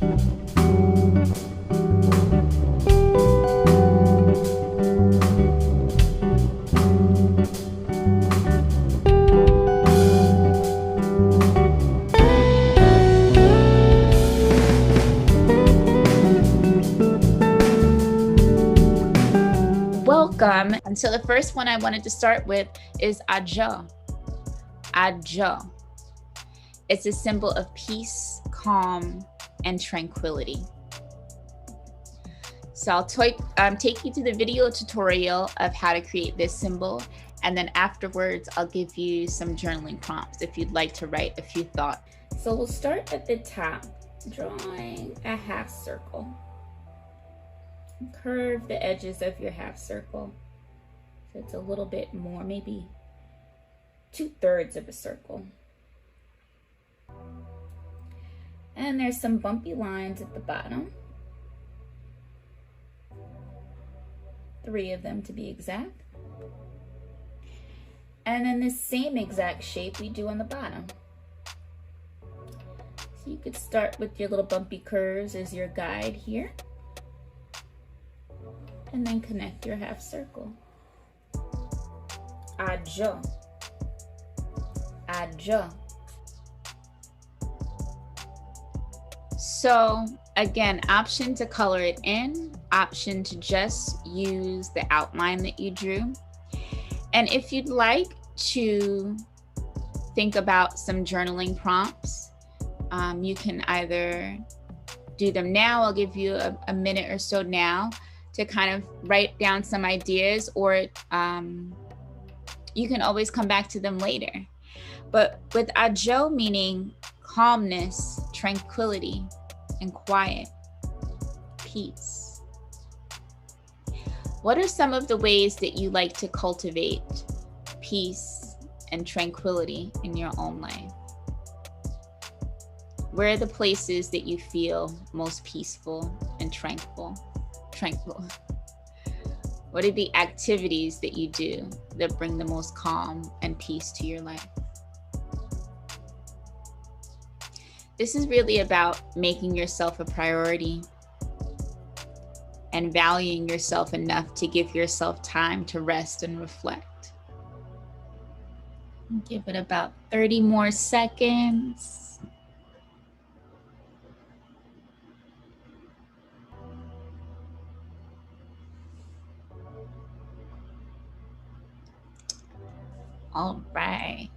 Welcome. And so the first one I wanted to start with is Adwo. Adwo. It's a symbol of peace, calm, and tranquility. So I'll take you to the video tutorial of how to create this symbol. And then afterwards, I'll give you some journaling prompts if you'd like to write a few thoughts. So we'll start at the top, drawing a half circle. Curve the edges of your half circle so it's a little bit more, maybe 2/3 of a circle. And there's some bumpy lines at the bottom, 3 of them to be exact. And then the same exact shape we do on the bottom. So you could start with your little bumpy curves as your guide here. And then connect your half circle. Adwo. Adwo. So again, option to color it in, option to just use the outline that you drew. And if you'd like to think about some journaling prompts, you can either do them now. I'll give you a minute or so now to kind of write down some ideas, or you can always come back to them later. But with Adwo meaning calmness, tranquility, and quiet, peace. What are some of the ways that you like to cultivate peace and tranquility in your own life? Where are the places that you feel most peaceful and tranquil? What are the activities that you do that bring the most calm and peace to your life? This is really about making yourself a priority and valuing yourself enough to give yourself time to rest and reflect. Give it about 30 more seconds. All right.